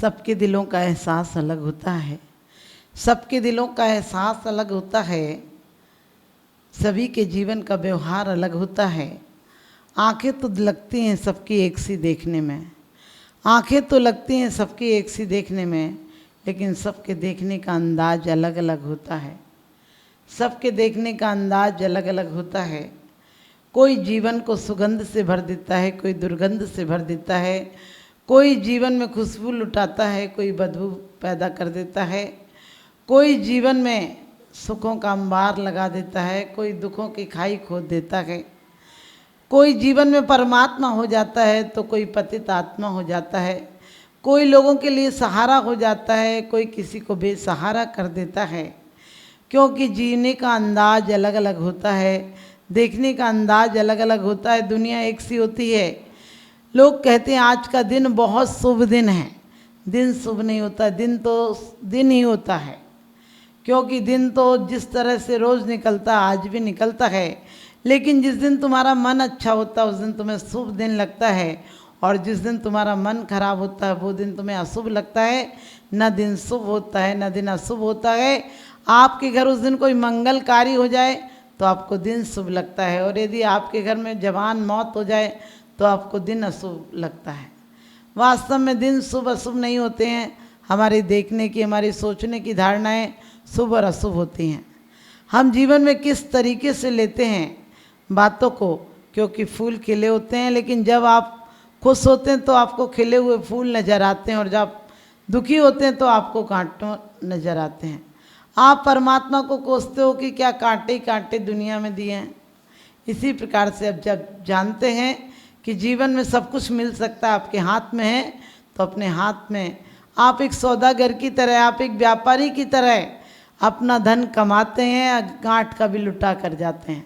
सबके दिलों का एहसास अलग होता है, सबके दिलों का एहसास अलग होता है, सभी के जीवन का व्यवहार अलग होता है। आंखें तो लगती हैं सबकी एक सी देखने में, आंखें तो लगती हैं सबकी एक सी देखने में, लेकिन सबके देखने का अंदाज अलग अलग होता है, सबके देखने का अंदाज अलग अलग होता है। कोई जीवन को सुगंध से भर देता है, कोई दुर्गंध से भर देता है, कोई जीवन में खुशबू लुटाता है, कोई बदबू पैदा कर देता है, कोई जीवन में सुखों का अंबार लगा देता है, कोई दुखों की खाई खोद देता है, कोई जीवन में परमात्मा हो जाता है तो कोई पतित आत्मा हो जाता है, कोई लोगों के लिए सहारा हो जाता है, कोई किसी को बेसहारा कर देता है। क्योंकि जीने का अंदाज अलग अलग होता है, देखने का अंदाज अलग अलग होता है। दुनिया एक सी होती है। लोग कहते हैं आज का दिन बहुत शुभ दिन है, दिन शुभ नहीं होता, दिन तो दिन ही होता है। क्योंकि दिन तो जिस तरह से रोज़ निकलता आज भी निकलता है, लेकिन जिस दिन तुम्हारा मन अच्छा होता है उस दिन तुम्हें शुभ दिन लगता है, और जिस दिन तुम्हारा मन खराब होता है वो दिन तुम्हें अशुभ लगता है। न दिन शुभ होता है न दिन अशुभ होता है। आपके घर उस दिन कोई मंगलकारी हो जाए तो आपको दिन शुभ लगता है, और यदि आपके घर में जवान मौत हो जाए तो आपको दिन अशुभ लगता है। वास्तव में दिन शुभ अशुभ नहीं होते हैं, हमारी देखने की हमारी सोचने की धारणाएं शुभ और अशुभ होती हैं। हम जीवन में किस तरीके से लेते हैं बातों को, क्योंकि फूल खिले होते हैं, लेकिन जब आप खुश होते हैं तो आपको खिले हुए फूल नज़र आते हैं, और जब दुखी होते हैं तो आपको कांटों नज़र आते हैं। आप परमात्मा को कोसते हो कि क्या कांटे ही कांटे दुनिया में दिए हैं। इसी प्रकार से अब जब जानते हैं कि जीवन में सब कुछ मिल सकता है, आपके हाथ में है, तो अपने हाथ में आप एक सौदागर की तरह, आप एक व्यापारी की तरह अपना धन कमाते हैं, गांठ का भी लुटा कर जाते हैं।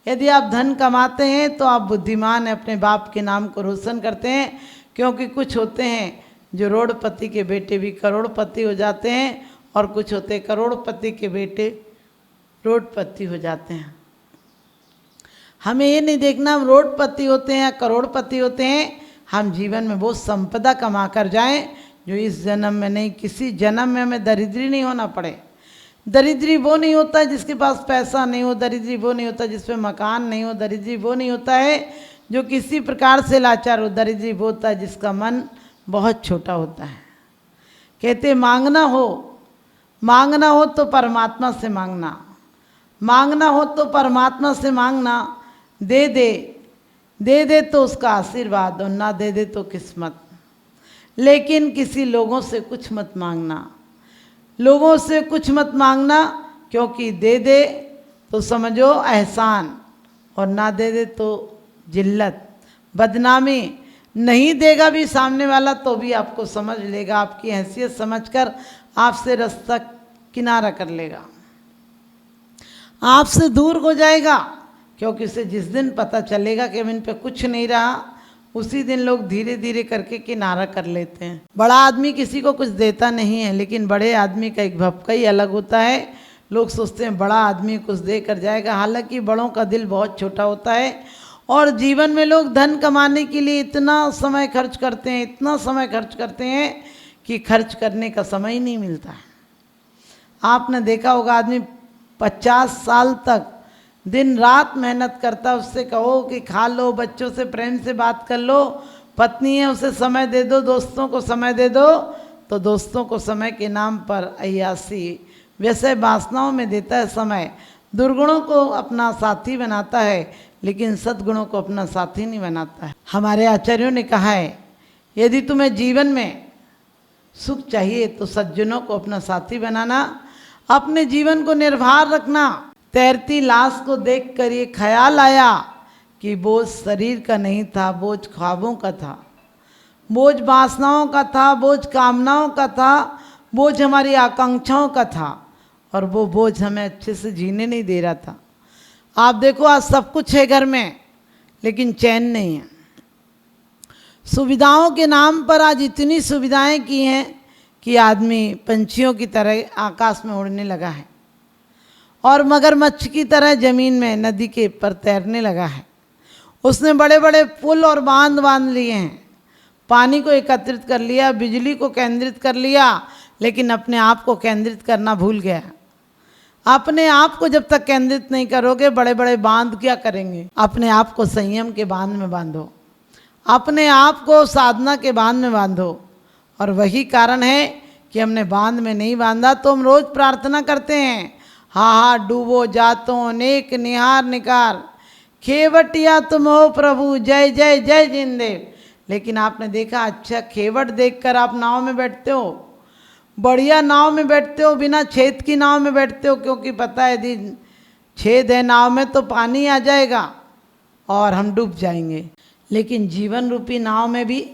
यदि आप धन कमाते हैं तो आप बुद्धिमान हैं, अपने बाप के नाम को रोशन करते हैं। क्योंकि कुछ होते हैं जो रोडपति के बेटे भी करोड़पति हो जाते हैं, और कुछ होते हैं करोड़पति के बेटे रोडपति हो जाते हैं। हमें ये नहीं देखना हम रोडपति होते हैं या करोड़पति होते हैं, हम जीवन में वो संपदा कमा कर जाएं जो इस जन्म में नहीं, किसी जन्म में हमें दरिद्री नहीं होना पड़े। दरिद्री वो नहीं होता है जिसके पास पैसा नहीं हो, दरिद्री वो नहीं होता जिस पे मकान नहीं हो, दरिद्री वो नहीं होता है जो किसी प्रकार से लाचार हो, दरिद्री वो होता है जिसका मन बहुत छोटा होता है। कहते मांगना हो तो परमात्मा से मांगना, मांगना हो तो परमात्मा से मांगना, दे दे तो उसका आशीर्वाद, और ना दे दे तो किस्मत। लेकिन किसी लोगों से कुछ मत मांगना, लोगों से कुछ मत मांगना, क्योंकि दे दे तो समझो एहसान, और ना दे दे तो जिल्लत, बदनामी। नहीं देगा भी सामने वाला तो भी आपको समझ लेगा, आपकी हैसियत समझकर आपसे रास्ता किनारा कर लेगा, आपसे दूर हो जाएगा। क्योंकि उसे जिस दिन पता चलेगा कि अब इन पे कुछ नहीं रहा, उसी दिन लोग धीरे धीरे करके किनारा कर लेते हैं। बड़ा आदमी किसी को कुछ देता नहीं है, लेकिन बड़े आदमी का एक भपका ही अलग होता है। लोग सोचते हैं बड़ा आदमी कुछ दे कर जाएगा, हालांकि बड़ों का दिल बहुत छोटा होता है। और जीवन में लोग धन कमाने के लिए इतना समय खर्च करते हैं, इतना समय खर्च करते हैं कि खर्च करने का समय ही नहीं मिलता है। आपने देखा होगा आदमी 50 साल तक दिन रात मेहनत करता, उससे कहो कि खा लो, बच्चों से प्रेम से बात कर लो, पत्नी है उसे समय दे दो, दोस्तों को समय दे दो, तो दोस्तों को समय के नाम पर अय्यासी वैसे वासनाओं में देता है समय। दुर्गुणों को अपना साथी बनाता है, लेकिन सद्गुणों को अपना साथी नहीं बनाता है। हमारे आचार्यों ने कहा है यदि तुम्हें जीवन में सुख चाहिए तो सज्जनों को अपना साथी बनाना, अपने जीवन को निर्भर रखना। तैरती लाश को देखकर ये ख्याल आया कि बोझ शरीर का नहीं था, बोझ ख्वाबों का था, बोझ वासनाओं का था, बोझ कामनाओं का था, बोझ हमारी आकांक्षाओं का था, और वो बोझ हमें अच्छे से जीने नहीं दे रहा था। आप देखो आज सब कुछ है घर में, लेकिन चैन नहीं है। सुविधाओं के नाम पर आज इतनी सुविधाएं की हैं कि आदमी पंछियों की तरह आकाश में उड़ने लगा है, और मगरमच्छ की तरह ज़मीन में नदी के पर तैरने लगा है। उसने बड़े बड़े पुल और बांध लिए हैं, पानी को एकत्रित कर लिया, बिजली को केंद्रित कर लिया, लेकिन अपने आप को केंद्रित करना भूल गया। अपने आप को जब तक केंद्रित नहीं करोगे, बड़े बड़े बांध क्या करेंगे। अपने आप को संयम के बांध में बांधो, अपने आप को साधना के बांध में बांधो। और वही कारण है कि हमने बांध में नहीं बांधा तो हम रोज प्रार्थना करते हैं, हा डूबो जातो नेक निहार निकार, खेवटिया तुम हो प्रभु, जय जय जय जिनदेव। लेकिन आपने देखा, अच्छा खेवट देखकर आप नाव में बैठते हो, बढ़िया नाव में बैठते हो, बिना छेद की नाव में बैठते हो, क्योंकि पता है यदि छेद है नाव में तो पानी आ जाएगा और हम डूब जाएंगे। लेकिन जीवन रूपी नाव में भी,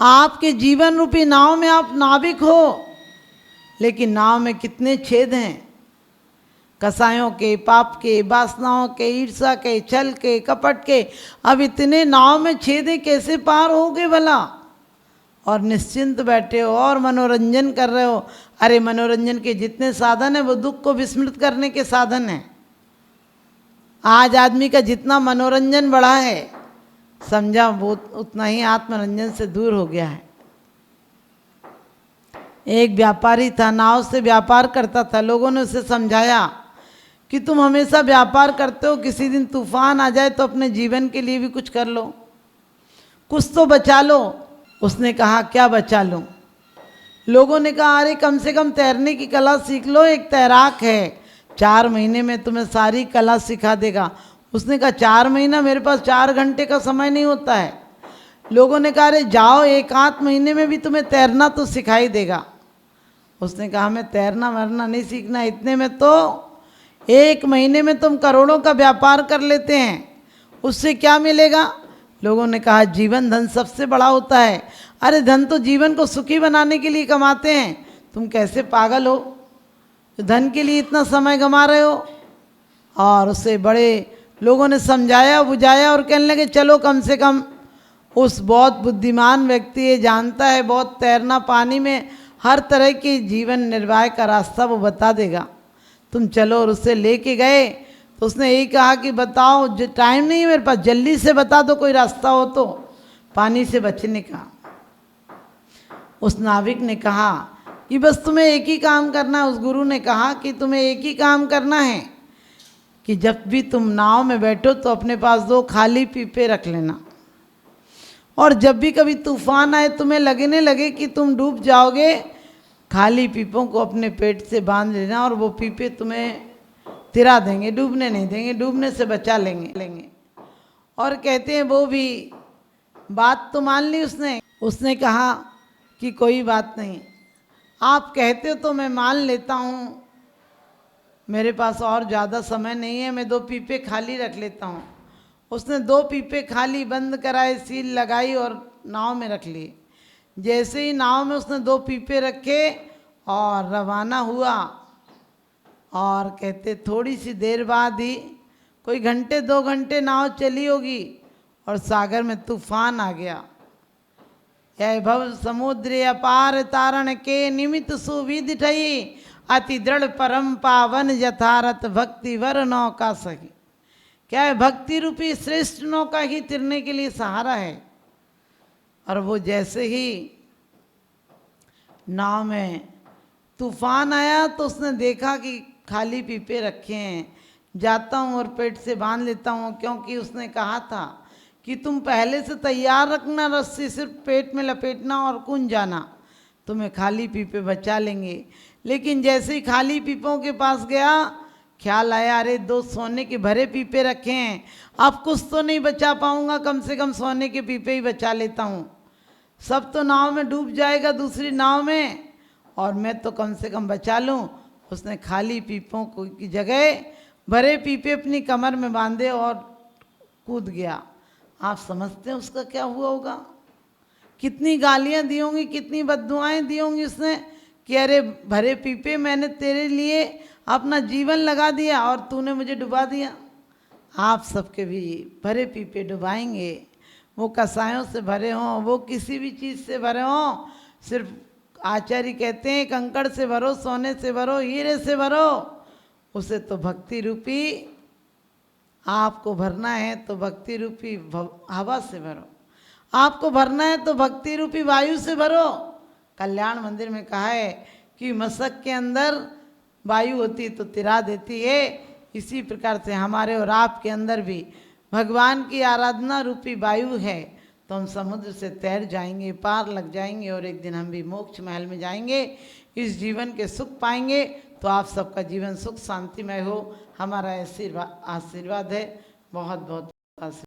आपके जीवन रूपी नाव में आप नाविक हो, लेकिन नाव में कितने छेद हैं, कसायों के, पाप के, वासनाओं के, ईर्ष्या के, छल के, कपट के। अब इतने नाव में छेद कैसे पार होगे भला। और निश्चिंत बैठे हो और मनोरंजन कर रहे हो। अरे मनोरंजन के जितने साधन है वो दुख को विस्मृत करने के साधन है। आज आदमी का जितना मनोरंजन बढ़ा है, समझा वो उतना ही आत्मरंजन से दूर हो गया है। एक व्यापारी था, नाव से व्यापार करता था। लोगों ने उसे समझाया कि तुम हमेशा व्यापार करते हो, किसी दिन तूफान आ जाए तो अपने जीवन के लिए भी कुछ कर लो, कुछ तो बचा लो। उसने कहा क्या बचा लूं। लोगों ने कहा अरे कम से कम तैरने की कला सीख लो, एक तैराक है 4 महीने में तुम्हें सारी कला सिखा देगा। उसने कहा 4 महीना, मेरे पास 4 घंटे का समय नहीं होता है। लोगों ने कहा अरे जाओ, 1 महीने में भी तुम्हें तैरना तो सिखाई देगा। उसने कहा हमें तैरना मरना नहीं सीखना, इतने में तो 1 महीने में तुम करोड़ों का व्यापार कर लेते हैं, उससे क्या मिलेगा। लोगों ने कहा जीवन धन सबसे बड़ा होता है। अरे धन तो जीवन को सुखी बनाने के लिए कमाते हैं, तुम कैसे पागल हो, तो धन के लिए इतना समय गंवा रहे हो। और उससे बड़े लोगों ने समझाया बुझाया और कहने लगे चलो कम से कम उस बहुत बुद्धिमान व्यक्ति ये जानता है बहुत तैरना, पानी में हर तरह की जीवन निर्वाह का रास्ता वो बता देगा, तुम चलो। और उससे लेके गए तो उसने यही कहा कि बताओ, जो टाइम नहीं है मेरे पास, जल्दी से बता दो कोई रास्ता हो तो पानी से बचने का। उस नाविक ने कहा कि बस तुम्हें एक ही काम करना है। उस गुरु ने कहा कि तुम्हें एक ही काम करना है कि जब भी तुम नाव में बैठो तो अपने पास 2 खाली पीपे रख लेना, और जब भी कभी तूफान आए तुम्हें लगने लगे कि तुम डूब जाओगे, खाली पीपों को अपने पेट से बांध लेना और वो पीपे तुम्हें तिरा देंगे, डूबने नहीं देंगे, डूबने से बचा लेंगे। और कहते हैं वो भी बात तो मान ली उसने कहा कि कोई बात नहीं, आप कहते हो तो मैं मान लेता हूँ, मेरे पास और ज़्यादा समय नहीं है, मैं 2 पीपे खाली रख लेता हूँ। उसने 2 पीपे खाली बंद कराए, सील लगाई और नाव में रख लिए। जैसे ही नाव में उसने 2 पीपे रखे और रवाना हुआ, और कहते थोड़ी सी देर बाद ही, कोई घंटे 2 घंटे नाव चली होगी और सागर में तूफान आ गया। यह भव समुद्र अपार तारण के निमित्त सुविधि ठई, अति दृढ़ परम पावन यथारथ भक्ति वर नौका सही। क्या है, भक्ति रूपी श्रेष्ठ नौका ही तिरने के लिए सहारा है। और वो जैसे ही नाव में तूफान आया तो उसने देखा कि खाली पीपे रखे हैं, जाता हूँ और पेट से बांध लेता हूँ, क्योंकि उसने कहा था कि तुम पहले से तैयार रखना, रस्सी सिर्फ पेट में लपेटना और कूद जाना, तुम्हें खाली पीपे बचा लेंगे। लेकिन जैसे ही खाली पीपों के पास गया, ख्याल आया अरे 2 सोने के भरे पीपे रखे हैं, अब कुछ तो नहीं बचा पाऊँगा, कम से कम सोने के पीपे ही बचा लेता हूँ। सब तो नाव में डूब जाएगा दूसरी नाव में, और मैं तो कम से कम बचा लूँ। उसने खाली पीपों की जगह भरे पीपे अपनी कमर में बांधे और कूद गया। आप समझते हैं उसका क्या हुआ होगा। कितनी गालियाँ दी होंगी, कितनी बद्दुआएं दी होंगी उसने कि अरे भरे पीपे, मैंने तेरे लिए अपना जीवन लगा दिया और तूने मुझे डुबा दिया। आप सबके भी भरे पीपे डुबाएंगे, वो कसायों से भरे हों, वो किसी भी चीज़ से भरे हों। सिर्फ आचार्य कहते हैं कंकड़ से भरो, सोने से भरो, हीरे से भरो, उसे तो भक्ति रूपी आपको भरना है तो भक्ति रूपी हवा से भरो। आपको भरना है तो भक्ति रूपी वायु से भरो। कल्याण मंदिर में कहा है कि मशक के अंदर वायु होती तो तिरा देती है, इसी प्रकार से हमारे और आपके अंदर भी भगवान की आराधना रूपी वायु है, तो हम समुद्र से तैर जाएंगे, पार लग जाएंगे और एक दिन हम भी मोक्ष महल में जाएंगे, इस जीवन के सुख पाएंगे। तो आप सबका जीवन सुख शांतिमय हो, हमारा आशीर्वाद है। बहुत बहुत आशीर्वाद।